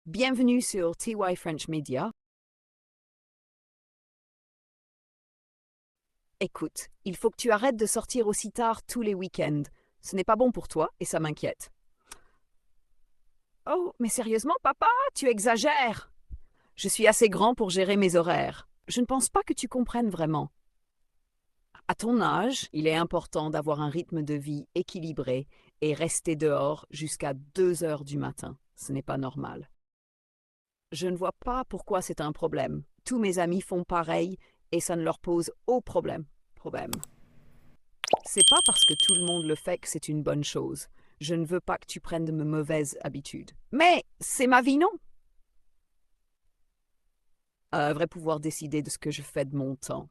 Bienvenue sur TY French Media. Écoute, il faut que tu arrêtes de sortir aussi tard tous les week-ends. Ce n'est pas bon pour toi et ça m'inquiète. Oh, mais sérieusement, papa, tu exagères. Je suis assez grand pour gérer mes horaires. Je ne pense pas que tu comprennes vraiment. À ton âge, il est important d'avoir un rythme de vie équilibré et rester dehors jusqu'à 2 heures du matin. Ce n'est pas normal. Je ne vois pas pourquoi c'est un problème. Tous mes amis font pareil et ça ne leur pose aucun problème. C'est pas parce que tout le monde le fait que c'est une bonne chose. Je ne veux pas que tu prennes de mes mauvaises habitudes. Mais c'est ma vie, non? Devrais pouvoir décider de ce que je fais de mon temps.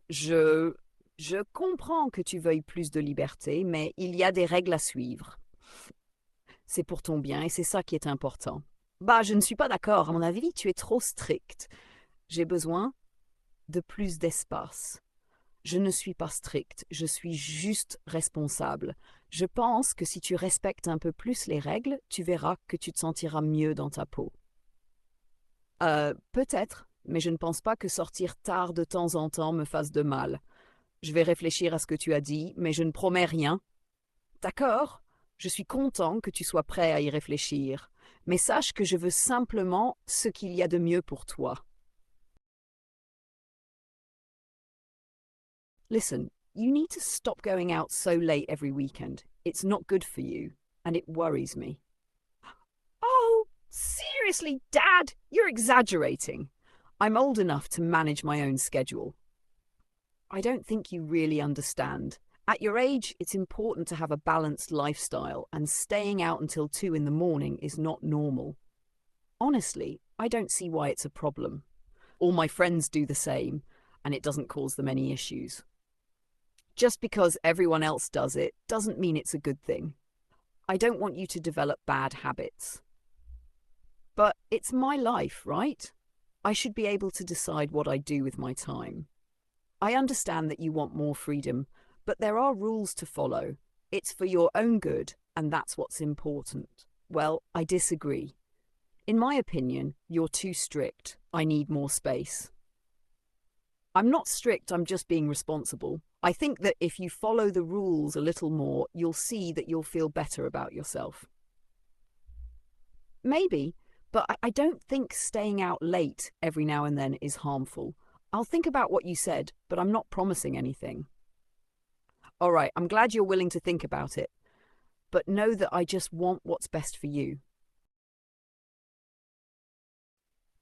Je... Je comprends que tu veuilles plus de liberté, mais il y a des règles à suivre. C'est pour ton bien et c'est ça qui est important. Bah, je ne suis pas d'accord. À mon avis, tu es trop strict. J'ai besoin de plus d'espace. Je ne suis pas strict, je suis juste responsable. Je pense que si tu respectes un peu plus les règles, tu verras que tu te sentiras mieux dans ta peau. Peut-être, mais je ne pense pas que sortir tard de temps en temps me fasse de mal. Je vais réfléchir à ce que tu as dit, mais je ne promets rien. D'accord? Je suis content que tu sois prêt à y réfléchir, mais sache que je veux simplement ce qu'il y a de mieux pour toi. Listen, you need to stop going out so late every weekend. It's not good for you, and it worries me. Oh, seriously, Dad, you're exaggerating. I'm old enough to manage my own schedule. I don't think you really understand. At your age, it's important to have a balanced lifestyle, and staying out until 2 in the morning is not normal. Honestly, I don't see why it's a problem. All my friends do the same, and it doesn't cause them any issues. Just because everyone else does it doesn't mean it's a good thing. I don't want you to develop bad habits. But it's my life, right? I should be able to decide what I do with my time. I understand that you want more freedom, but there are rules to follow. It's for your own good, and that's what's important. Well, I disagree. In my opinion, you're too strict. I need more space. I'm not strict, I'm just being responsible. I think that if you follow the rules a little more, you'll see that you'll feel better about yourself. Maybe, but I don't think staying out late every now and then is harmful. I'll think about what you said, but I'm not promising anything. All right, I'm glad you're willing to think about it, but know that I just want what's best for you.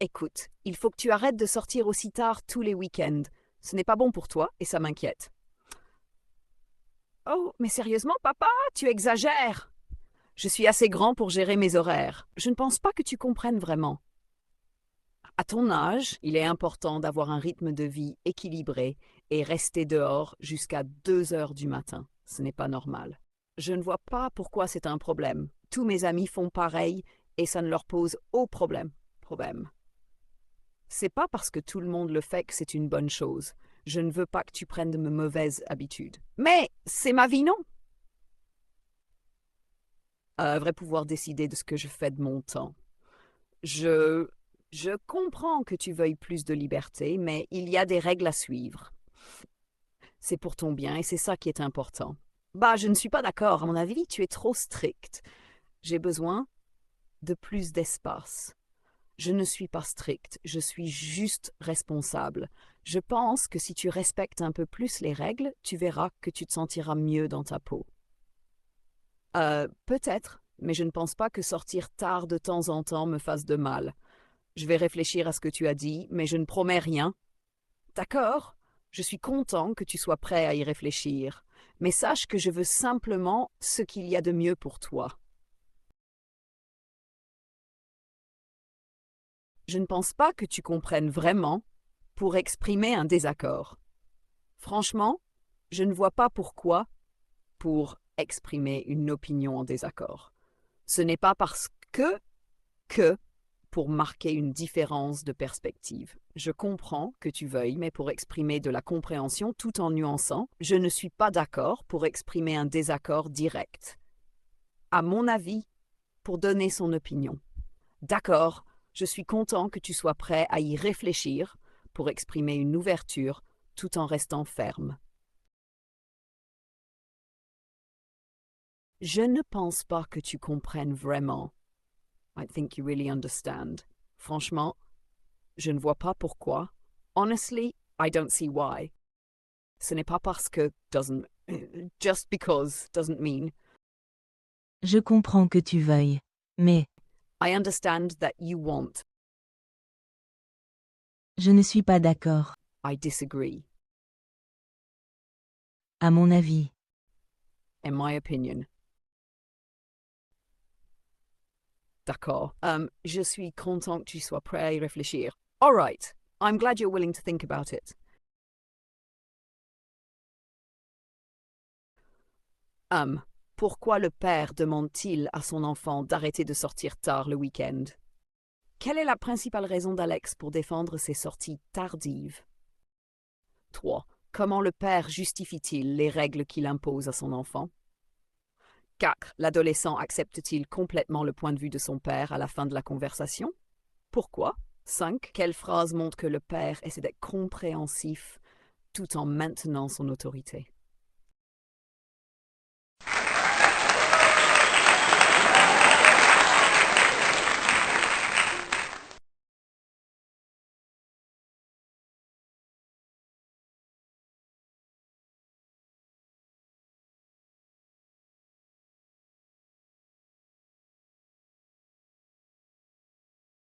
Écoute, il faut que tu arrêtes de sortir aussi tard tous les week-ends. Ce n'est pas bon pour toi et ça m'inquiète. Oh, mais sérieusement, papa, tu exagères. Je suis assez grand pour gérer mes horaires. Je ne pense pas que tu comprennes vraiment. À ton âge, il est important d'avoir un rythme de vie équilibré et rester dehors jusqu'à 2 heures du matin. Ce n'est pas normal. Je ne vois pas pourquoi c'est un problème. Tous mes amis font pareil et ça ne leur pose aucun problème. C'est pas parce que tout le monde le fait que c'est une bonne chose. Je ne veux pas que tu prennes de mes mauvaises habitudes. Mais c'est ma vie, non? Devrais pouvoir décider de ce que je fais de mon temps. Je... Je comprends que tu veuilles plus de liberté, mais il y a des règles à suivre. C'est pour ton bien et c'est ça qui est important. Bah, je ne suis pas d'accord. À mon avis, tu es trop strict. J'ai besoin de plus d'espace. Je ne suis pas strict, je suis juste responsable. Je pense que si tu respectes un peu plus les règles, tu verras que tu te sentiras mieux dans ta peau. Peut-être, mais je ne pense pas que sortir tard de temps en temps me fasse de mal. Je vais réfléchir à ce que tu as dit, mais je ne promets rien. D'accord? Je suis content que tu sois prêt à y réfléchir, mais sache que je veux simplement ce qu'il y a de mieux pour toi. Je ne pense pas que tu comprennes vraiment pour exprimer un désaccord. Franchement, je ne vois pas pourquoi pour exprimer une opinion en désaccord. Ce n'est pas parce que pour marquer une différence de perspective. Je comprends que tu veuilles, mais pour exprimer de la compréhension tout en nuançant, je ne suis pas d'accord pour exprimer un désaccord direct. À mon avis, pour donner son opinion. D'accord, je suis content que tu sois prêt à y réfléchir pour exprimer une ouverture tout en restant ferme. Je ne pense pas que tu comprennes vraiment. I think you really understand. Franchement, je ne vois pas pourquoi. Honestly, I don't see why. Ce n'est pas parce que doesn't just because doesn't mean. Je comprends que tu veuilles. Mais, I understand that you want. je ne suis pas d'accord. I disagree. À mon avis. In my opinion. D'accord. Je suis content que tu sois prêt à y réfléchir. All right. I'm glad you're willing to think about it. Pourquoi le père demande-t-il à son enfant d'arrêter de sortir tard le week-end? Quelle est la principale raison d'Alex pour défendre ses sorties tardives? 3. Comment le père justifie-t-il les règles qu'il impose à son enfant? 4. L'adolescent accepte-t-il complètement le point de vue de son père à la fin de la conversation? Pourquoi? 5. Quelle phrase montre que le père essaie d'être compréhensif tout en maintenant son autorité?